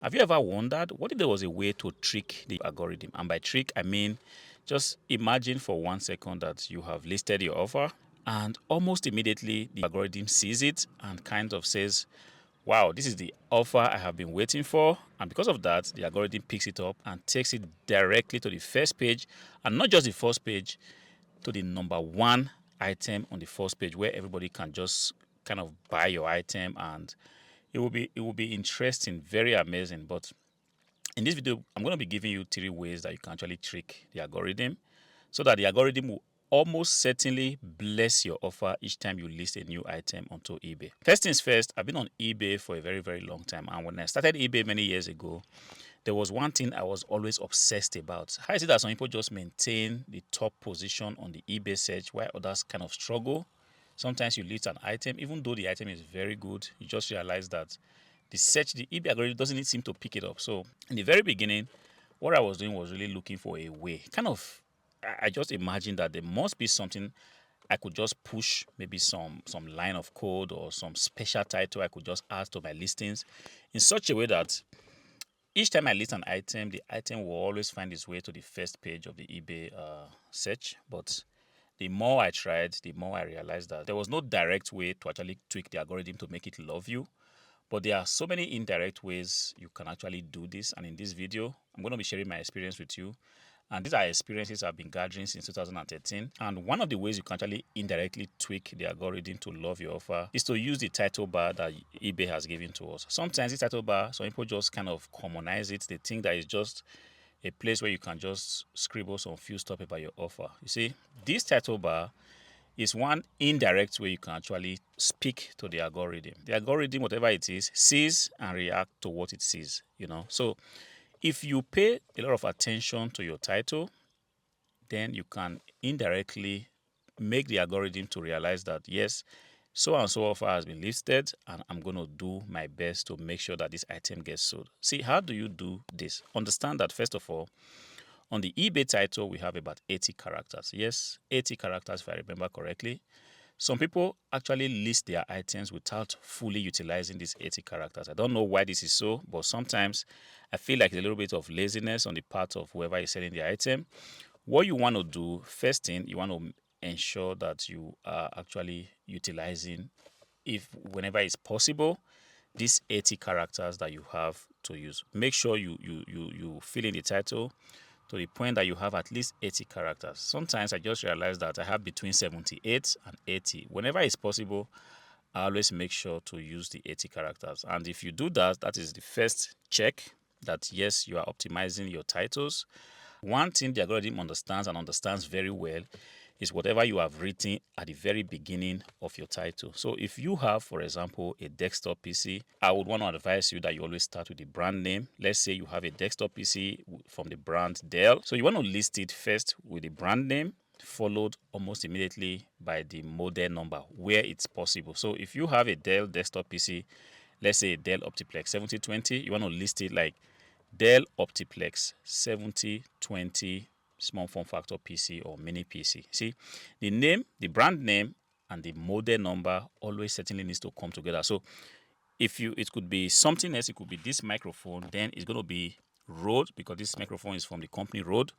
Have you ever wondered, what if there was a way to trick the algorithm? And by trick, I mean just imagine for 1 second that you have listed your offer, and almost immediately the algorithm sees it and kind of says, wow, this is the offer I have been waiting for. And because of that, the algorithm picks it up and takes it directly to the first page, and not just the first page, to the number one item on the first page, where everybody can just kind of buy your item. And it will be interesting, very amazing. But in this video, I'm going to be giving you 3 ways that you can actually trick the algorithm, so that the algorithm will almost certainly bless your offer each time you list a new item onto eBay. First things first, I've been on eBay for a very, very long time. And when I started eBay many years ago, there was one thing I was always obsessed about. How is it that some people just maintain the top position on the eBay search while others kind of struggle? Sometimes you list an item, even though the item is very good, you just realize that the eBay algorithm doesn't seem to pick it up. So in the very beginning, what I was doing was really looking for a way. I just imagined that there must be something I could just push, maybe some line of code or some special title I could just add to my listings in such a way that each time I list an item, the item will always find its way to the first page of the eBay search. But the more I tried, the more I realized that there was no direct way to actually tweak the algorithm to make it love you. But there are so many indirect ways you can actually do this. And in this video, I'm going to be sharing my experience with you. And these are experiences I've been gathering since 2013. And one of the ways you can actually indirectly tweak the algorithm to love your offer is to use the title bar that eBay has given to us. Sometimes this title bar, some people just kind of commonize it. They think that it's just a place where you can just scribble some few stuff about your offer. You see, this title bar is one indirect way you can actually speak to the algorithm. The algorithm, whatever it is, sees and reacts to what it sees, So if you pay a lot of attention to your title, then you can indirectly make the algorithm to realize that, yes, so and so offer has been listed, and I'm going to do my best to make sure that this item gets sold. See, how do you do this? Understand that, first of all, on the eBay title, we have about 80 characters. Yes, 80 characters, if I remember correctly. Some people actually list their items without fully utilizing these 80 characters. I don't know why this is so, but sometimes I feel like it's a little bit of laziness on the part of whoever is selling the item. What you want to do, first thing, you want to ensure that you are actually utilizing, if whenever it's possible, these 80 characters that you have to use. Make sure you fill in the title to the point that you have at least 80 characters. Sometimes I just realize that I have between 78 and 80. Whenever it's possible, I always make sure to use the 80 characters. And if you do that, that is the first check that, yes, you are optimizing your titles. One thing the algorithm understands very well is whatever you have written at the very beginning of your title. So if you have, for example, a desktop PC, I would want to advise you that you always start with the brand name. Let's say you have a desktop PC from the brand Dell. So you want to list it first with the brand name, followed almost immediately by the model number where it's possible. So if you have a Dell desktop PC, let's say a Dell Optiplex 7020, you want to list it like Dell Optiplex 7020 small form factor PC or mini PC. See, the name, the brand name, and the model number always certainly needs to come together. So it could be something else, it could be this microphone, then it's going to be Rode, because this microphone is from the company Rode.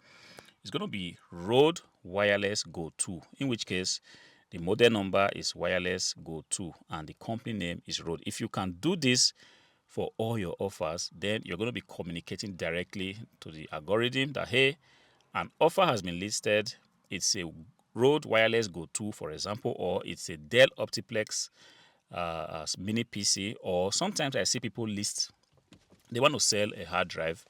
It's going to be Rode Wireless Go 2, in which case the model number is Wireless Go 2 and the company name is Rode. If you can do this for all your offers, then you're going to be communicating directly to the algorithm that, hey, an offer has been listed. It's a Rode Wireless Go 2, for example, or it's a Dell Optiplex mini PC, or sometimes I see people list, they want to sell a hard drive.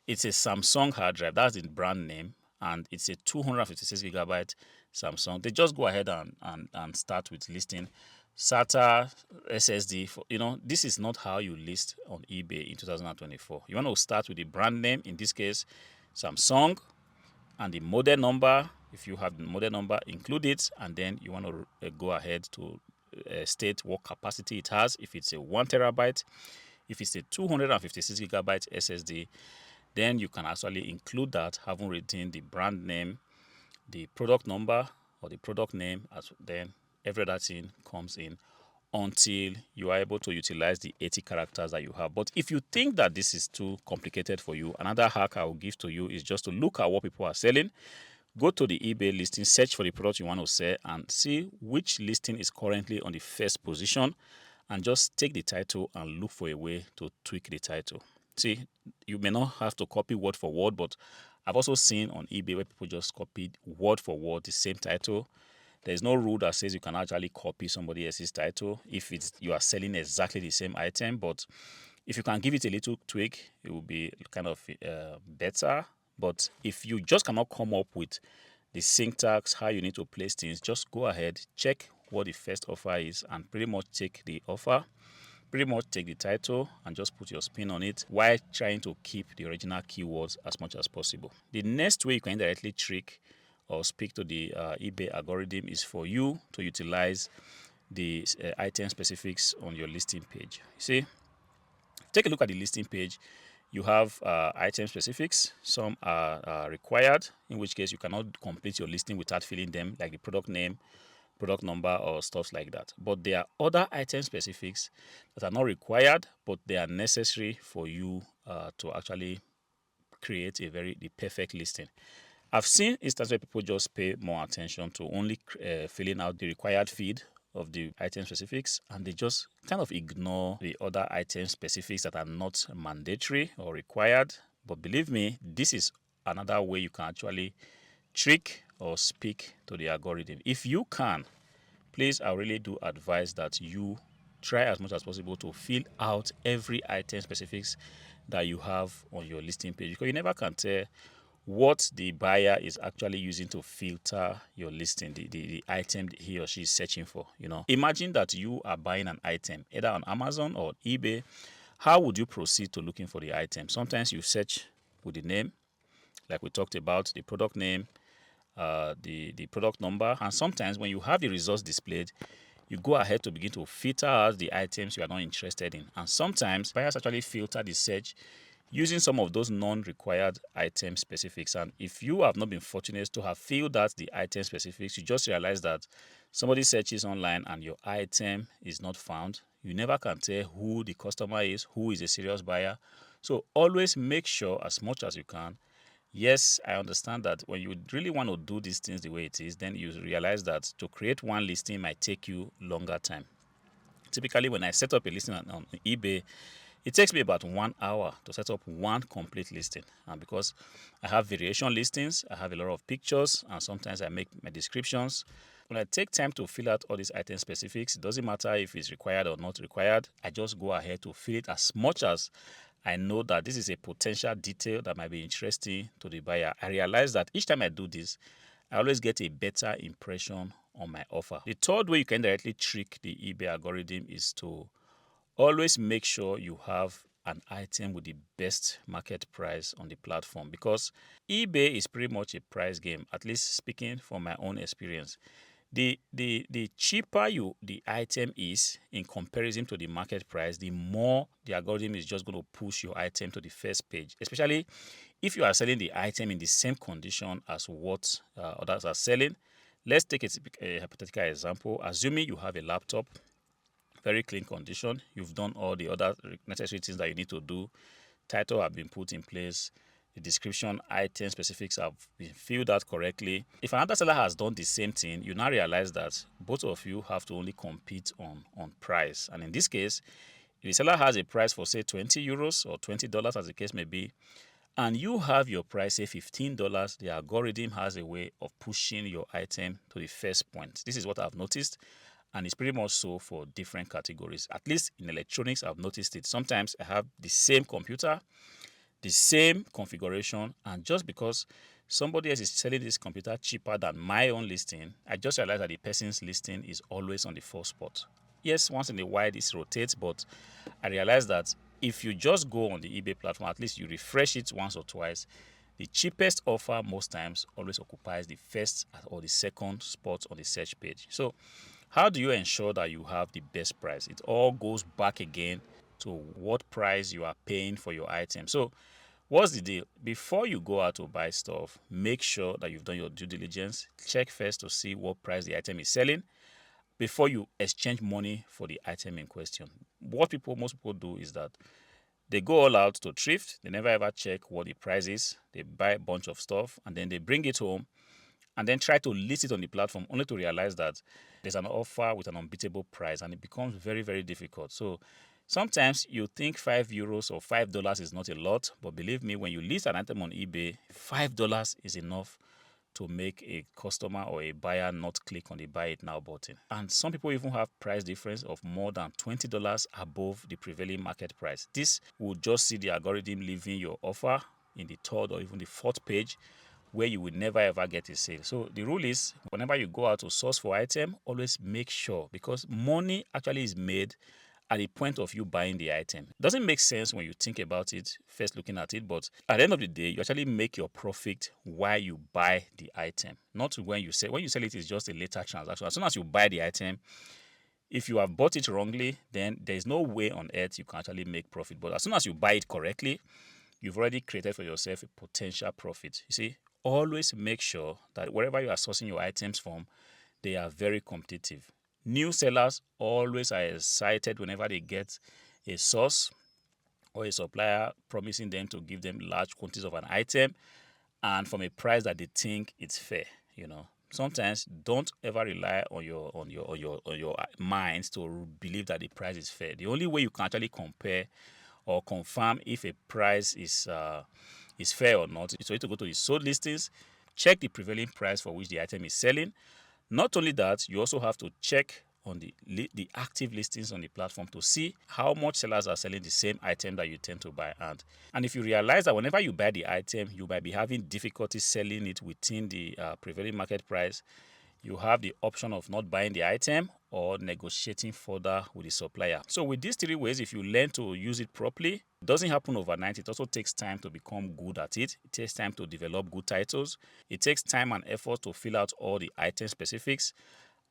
It's a Samsung hard drive. That's the brand name. And it's a 256 gigabyte Samsung. They just go ahead and start with listing SATA SSD. This is not how you list on eBay in 2024. You want to start with the brand name, in this case, Samsung, and the model number. If you have the model number, include it, and then you want to go ahead to state what capacity it has. If it's a 1 terabyte, if it's a 256 gigabyte SSD, then you can actually include that, having written the brand name, the product number or the product name, then every other thing comes in until you are able to utilize the 80 characters that you have. But if you think that this is too complicated for you, another hack I will give to you is just to look at what people are selling. Go to the eBay listing, search for the product you want to sell, and see which listing is currently on the first position, and just take the title and look for a way to tweak the title. See, you may not have to copy word for word, but I've also seen on eBay where people just copied word for word the same title. There's no rule that says you can actually copy somebody else's title if it's you are selling exactly the same item, but if you can give it a little tweak, it will be kind of better. But if you just cannot come up with the syntax, how you need to place things, just go ahead, check what the first offer is, and pretty much take the offer, pretty much take the title, and just put your spin on it while trying to keep the original keywords as much as possible. The next way you can indirectly trick or speak to the eBay algorithm is for you to utilize the item specifics on your listing page. You see, take a look at the listing page. You have item specifics. Some are required, in which case you cannot complete your listing without filling them, like the product name, product number, or stuff like that. But there are other item specifics that are not required, but they are necessary for you to actually create the perfect listing. I've seen instances where people just pay more attention to only filling out the required feed of the item specifics, and they just kind of ignore the other item specifics that are not mandatory or required. But believe me, this is another way you can actually trick or speak to the algorithm. If you can, please, I really do advise that you try as much as possible to fill out every item specifics that you have on your listing page, because you never can tell what the buyer is actually using to filter your listing, the item he or she is searching for. Imagine that you are buying an item either on Amazon or eBay. How would you proceed to looking for the item? Sometimes you search with the name, like we talked about, the product name, the product number, and sometimes when you have the results displayed, you go ahead to begin to filter out the items you are not interested in. And sometimes buyers actually filter the search using some of those non-required item specifics. And if you have not been fortunate to have filled out the item specifics, you just realize that somebody searches online and your item is not found. You never can tell who the customer is, who is a serious buyer. So always make sure as much as you can. Yes, I understand that when you really want to do these things the way it is, then you realize that to create one listing might take you longer time. Typically, when I set up a listing on eBay, it takes me about 1 hour to set up one complete listing. And because I have variation listings, I have a lot of pictures, and sometimes I make my descriptions. When I take time to fill out all these item specifics, it doesn't matter if it's required or not required. I just go ahead to fill it as much as I know that this is a potential detail that might be interesting to the buyer. I realize that each time I do this, I always get a better impression on my offer. The third way you can directly trick the eBay algorithm is to always make sure you have an item with the best market price on the platform, because eBay is pretty much a price game, at least speaking from my own experience. The cheaper the item is in comparison to the market price, the more the algorithm is just going to push your item to the first page, especially if you are selling the item in the same condition as what others are selling. Let's take a hypothetical example. Assuming you have a laptop, very clean condition, you've done all the other necessary things that you need to do, title have been put in place, the description, item specifics have been filled out correctly. If another seller has done the same thing, you now realize that both of you have to only compete on price. And in this case, if the seller has a price for say 20 euros or $20 as the case may be, and you have your price say $15, the algorithm has a way of pushing your item to the first point. This is what I've noticed, and it's pretty much so for different categories. At least in electronics, I've noticed it. Sometimes I have the same computer, the same configuration, and just because somebody else is selling this computer cheaper than my own listing, I just realized that the person's listing is always on the first spot. Yes, once in a while this rotates, but I realized that if you just go on the eBay platform, at least you refresh it once or twice, the cheapest offer most times always occupies the first or the second spot on the search page. So how do you ensure that you have the best price? It all goes back again to what price you are paying for your item. So what's the deal? Before you go out to buy stuff, make sure that you've done your due diligence. Check first to see what price the item is selling. before you exchange money for the item in question. What most people do is that they go all out to thrift. They never ever check what the price is. They buy a bunch of stuff and then they bring it home and then try to list it on the platform, only to realize that there's an offer with an unbeatable price, and it becomes very, very difficult. So sometimes you think €5 or $5 is not a lot, but believe me, when you list an item on eBay, $5 is enough to make a customer or a buyer not click on the buy it now button. And some people even have price difference of more than $20 above the prevailing market price. This will just see the algorithm leaving your offer in the third or even the fourth page, where you will never ever get a sale. So the rule is, whenever you go out to source for item, always make sure, because money actually is made at the point of you buying the item. It doesn't make sense when you think about it, first looking at it, but at the end of the day, you actually make your profit while you buy the item, not when you sell. When you sell it, it's just a later transaction. As soon as you buy the item, if you have bought it wrongly, then there's no way on earth you can actually make profit. But as soon as you buy it correctly, you've already created for yourself a potential profit. You see, always make sure that wherever you are sourcing your items from, they are very competitive. New sellers always are excited whenever they get a source or a supplier promising them to give them large quantities of an item and from a price that they think it's fair. Sometimes don't ever rely on your minds to believe that the price is fair. The only way you can actually compare or confirm if a price is fair or not is for you to go to the sold listings, check the prevailing price for which the item is selling. Not only that, you also have to check on the active listings on the platform to see how much sellers are selling the same item that you tend to buy. And if you realize that whenever you buy the item, you might be having difficulty selling it within the prevailing market price, you have the option of not buying the item or negotiating further with the supplier. So with these three ways, if you learn to use it properly, it doesn't happen overnight. It also takes time to become good at it. It takes time to develop good titles. It takes time and effort to fill out all the item specifics,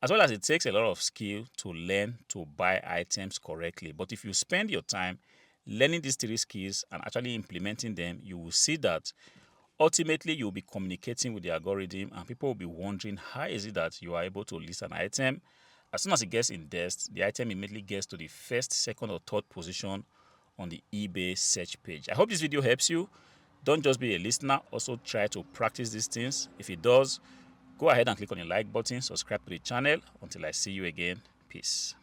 as well as it takes a lot of skill to learn to buy items correctly. But if you spend your time learning these three skills and actually implementing them, you will see that ultimately you'll be communicating with the algorithm and people will be wondering, how is it that you are able to list an item? As soon as it gets indexed, the item immediately gets to the first, second, or third position on the eBay search page. I hope this video helps you. Don't just be a listener, also try to practice these things. If it does, go ahead and click on the like button, subscribe to the channel. Until I see you again, peace.